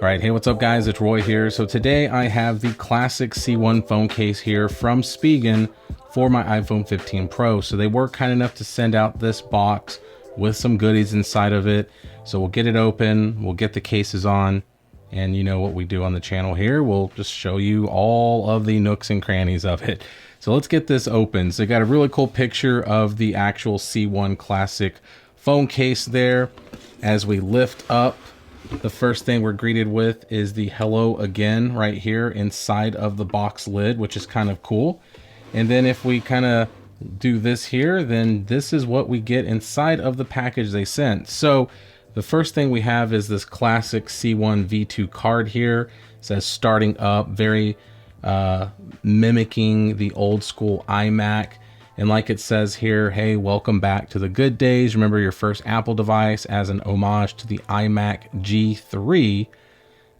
All right, hey, what's up guys? It's Roy here. So today I have the Classic C1 phone case here from Spigen for my iPhone 15 Pro. So they were kind enough to send out this box with some goodies inside of it. So we'll get it open, we'll get the cases on, and you know what we do on the channel here. We'll just show you all of the nooks and crannies of it. So let's get this open. So you got a really cool picture of the actual C1 Classic phone case there. As we lift up, the first thing we're greeted with is the hello again right here inside of the box lid, which is kind of cool. And then if we kind of do this here, then this is what we get inside of the package they sent. So the first thing we have is this Classic C1 V2 card here. It says starting up, very mimicking the old school iMac. And like it says here, hey, welcome back to the good days. Remember your first Apple device as an homage to the iMac G3.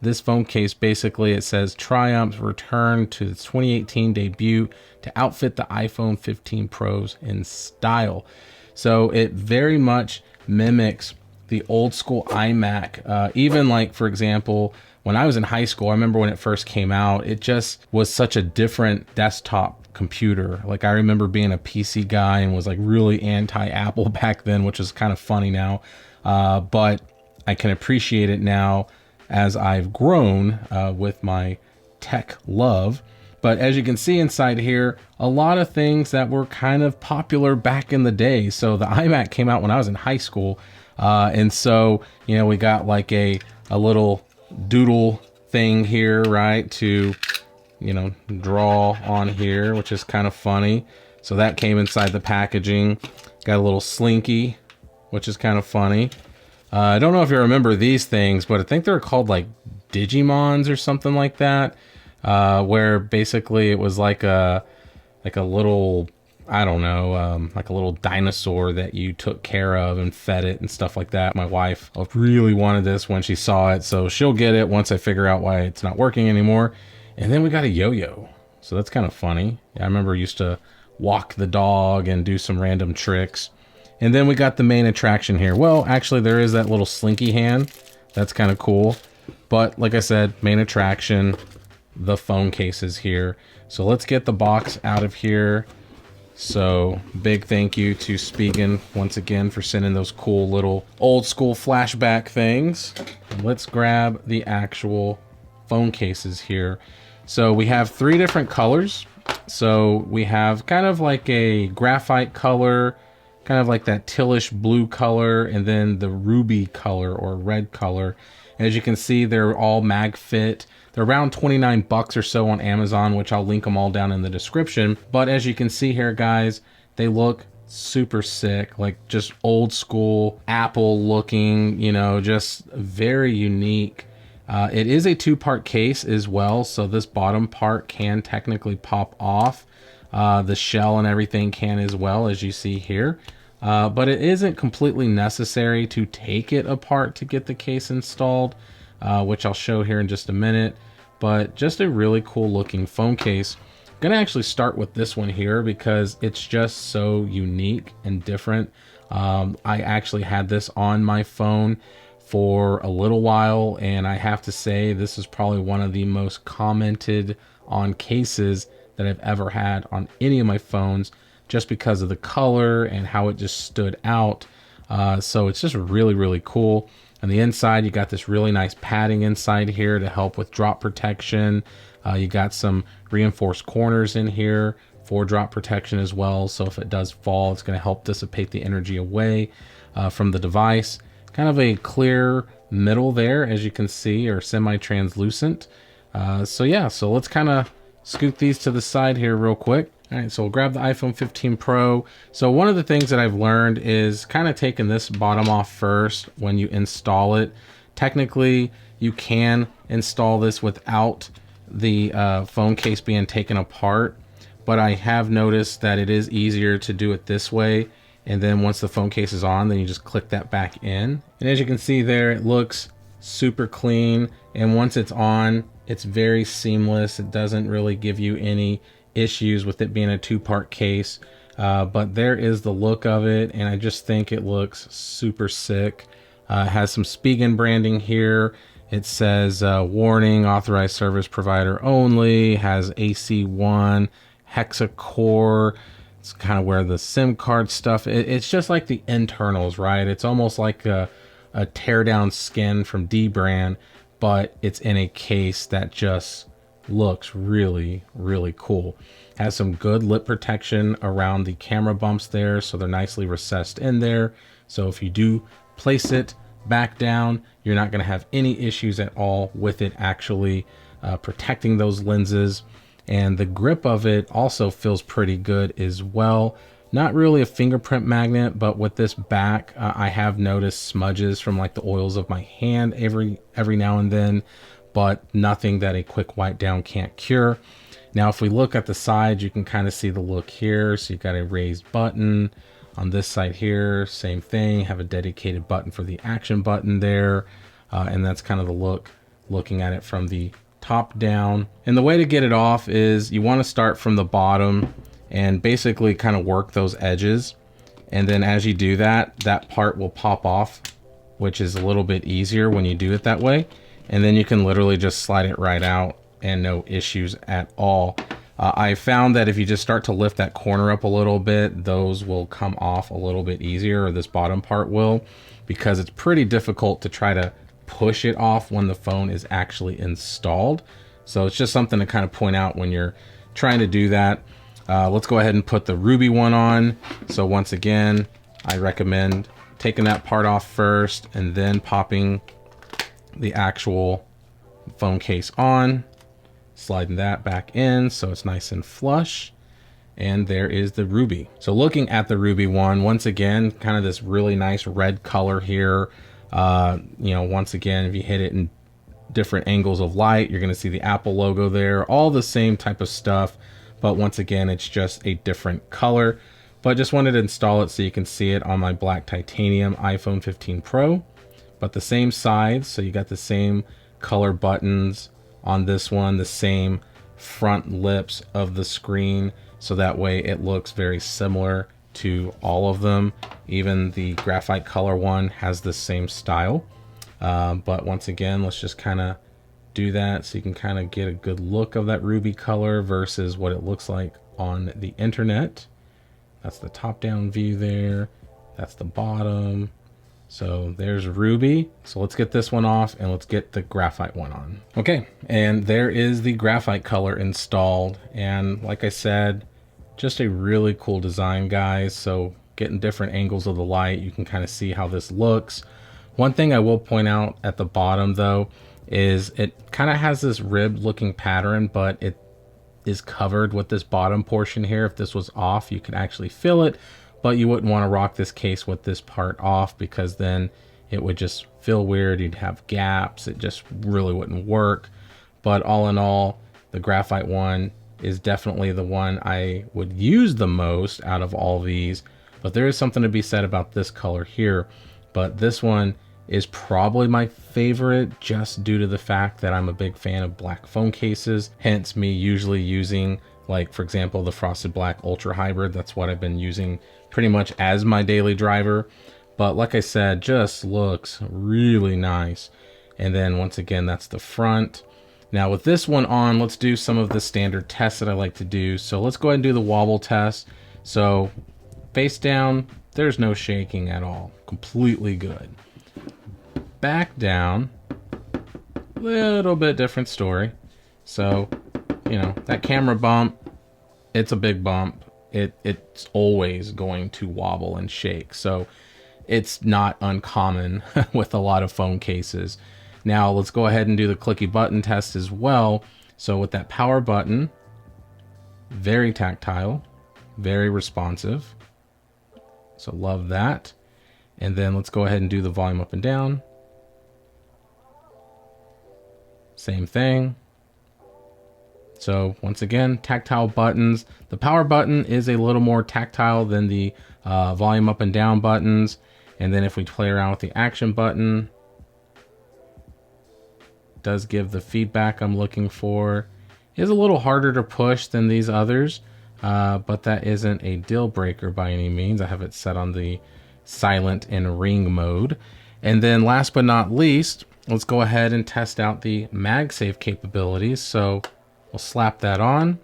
This phone case, basically, it says Triumph's return to the 2018 debut to outfit the iPhone 15 Pros in style. So it very much mimics the old school iMac. Even like, for example, when I was in high school, I remember when it first came out, it just was such a different desktop computer. Like I remember being a PC guy and was like really anti-Apple back then, which is kind of funny now. But I can appreciate it now as I've grown with my tech love. But as you can see inside here, a lot of things that were kind of popular back in the day. So the iMac came out when I was in high school. And so, you know, we got like a little doodle thing here, right, to, you know, draw on here, which is kind of funny. So that came inside the packaging. Got a little slinky, which is kind of funny. I don't know if you remember these things, but I think they're called like Digimons or something like that, where basically it was like a little, I don't know, like a little dinosaur that you took care of and fed it and stuff like that. My wife really wanted this when she saw it, so she'll get it once I figure out why it's not working anymore. And then we got a yo-yo, so that's kind of funny. I remember I used to walk the dog and do some random tricks. And then we got the main attraction here. Well, actually there is that little slinky hand. That's kind of cool. But like I said, main attraction, the phone cases here. So let's get the box out of here. So big thank you to Spigen once again for sending those cool little old school flashback things. And let's grab the actual phone cases here. So we have 3 different colors. So we have kind of like a graphite color, kind of like that tealish blue color, and then the ruby color or red color. As you can see, they're all mag fit. They're around 29 bucks or so on Amazon, which I'll link them all down in the description. But as you can see here, guys, they look super sick, like just old school Apple looking, you know, just very unique. It is a 2-part case as well, so this bottom part can technically pop off. The shell and everything can as well, as you see here. But it isn't completely necessary to take it apart to get the case installed, which I'll show here in just a minute. But just a really cool looking phone case. I'm gonna actually start with this one here because it's just so unique and different. I actually had this on my phone for a little while, and I have to say this is probably one of the most commented on cases that I've ever had on any of my phones, just because of the color and how it just stood out. So it's just really, really cool. On the inside, you got this really nice padding inside here to help with drop protection. You got some reinforced corners in here for drop protection as well. So if it does fall, it's going to help dissipate the energy away from the device. Kind of a clear middle there, as you can see, or semi-translucent. So yeah, so let's kind of scoot these to the side here real quick. All right, so we'll grab the iPhone 15 Pro. So one of the things that I've learned is kind of taking this bottom off first when you install it. Technically, you can install this without the phone case being taken apart, but I have noticed that it is easier to do it this way. And then once the phone case is on, then you just click that back in. And as you can see there, it looks super clean. And once it's on, it's very seamless. It doesn't really give you any issues with it being a 2-part case. But there is the look of it, and I just think it looks super sick. It has some Spigen branding here, It says warning, authorized service provider only, has AC1, hexa-core. It's kind of where the SIM card stuff, it's just like the internals, right? It's almost like a tear down skin from D-brand, but it's in a case that just looks really, really cool. Has some good lip protection around the camera bumps there, so they're nicely recessed in there. So if you do place it back down, you're not going to have any issues at all with it actually protecting those lenses. And the grip of it also feels pretty good as well. Not really a fingerprint magnet, but with this back, I have noticed smudges from like the oils of my hand every now and then, but nothing that a quick wipe down can't cure. Now, if we look at the sides, you can kind of see the look here. So you've got a raised button on this side here, same thing, have a dedicated button for the action button there. And that's kind of the look, looking at it from the top down. And the way to get it off is you want to start from the bottom and basically kind of work those edges. And then as you do that, that part will pop off, which is a little bit easier when you do it that way. And then you can literally just slide it right out and no issues at all. I found that if you just start to lift that corner up a little bit, those will come off a little bit easier, or this bottom part will, because it's pretty difficult to try to push it off when the phone is actually installed. So it's just something to kind of point out when you're trying to do that. Let's go ahead and put the Ruby one on. So once again, I recommend taking that part off first and then popping the actual phone case on, sliding that back in so it's nice and flush. And there is the Ruby. So looking at the Ruby one, once again, kind of this really nice red color here. You know, once again, if you hit it in different angles of light, you're going to see the Apple logo there, all the same type of stuff. But once again, it's just a different color. But just wanted to install it so you can see it on my black titanium iPhone 15 Pro. But the same sides, so you got the same color buttons on this one, the same front lips of the screen, so that way it looks very similar to all of them. Even the graphite color one has the same style. But once again, let's just kind of do that so you can kind of get a good look of that Ruby color versus what it looks like on the internet. That's the top-down view there. That's the bottom. So there's Ruby. So let's get this one off and let's get the graphite one on. Okay, and there is the graphite color installed. And like I said, just a really cool design, guys. So getting different angles of the light, you can kind of see how this looks. One thing I will point out at the bottom though, is it kind of has this ribbed looking pattern, but it is covered with this bottom portion here. If this was off, you could actually feel it, but you wouldn't want to rock this case with this part off because then it would just feel weird. You'd have gaps. It just really wouldn't work. But all in all, the graphite one is definitely the one I would use the most out of all these. But there is something to be said about this color here. But this one is probably my favorite just due to the fact that I'm a big fan of black phone cases, hence me usually using, like, for example, the Frosted Black Ultra Hybrid. That's what I've been using pretty much as my daily driver. But like I said, just looks really nice. And then once again, that's the front. Now with this one on, let's do some of the standard tests that I like to do. So let's go ahead and do the wobble test. So face down, there's no shaking at all. Completely good. Back down, little bit different story. So, you know, that camera bump, it's a big bump. It's always going to wobble and shake. So it's not uncommon with a lot of phone cases. Now let's go ahead and do the clicky button test as well. So with that power button, very tactile, very responsive. So love that. And then let's go ahead and do the volume up and down. Same thing. So once again, tactile buttons. The power button is a little more tactile than the volume up and down buttons. And then if we play around with the action button, it does give the feedback I'm looking for. It is a little harder to push than these others, but that isn't a deal breaker by any means. I have it set on the silent and ring mode. And then last but not least, let's go ahead and test out the MagSafe capabilities. So we'll slap that on.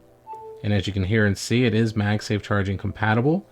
And as you can hear and see, it is MagSafe charging compatible.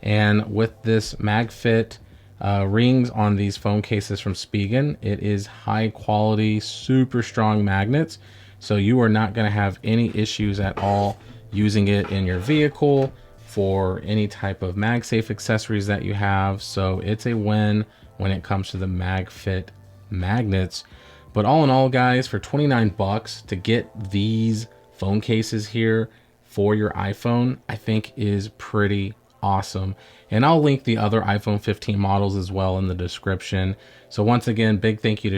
And with this MagFit rings on these phone cases from Spigen, it is high quality, super strong magnets. So you are not going to have any issues at all using it in your vehicle for any type of MagSafe accessories that you have. So it's a win when it comes to the MagFit magnets. But all in all, guys, for 29 bucks to get these phone cases here for your iPhone, I think is pretty awesome. And I'll link the other iPhone 15 models as well in the description. So once again, big thank you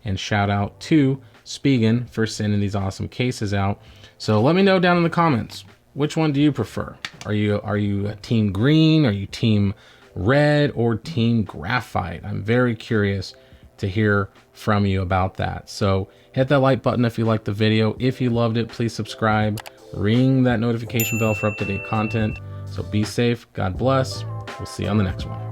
and shout out to Spigen for sending these awesome cases out. So let me know down in the comments, which one do you prefer? Are you a team green? Are you team red or team graphite? I'm very curious to hear from you about that. So hit that like button if you liked the video. If you loved it, please subscribe, ring that notification bell for up-to-date content. So be safe, God bless. We'll see you on the next one.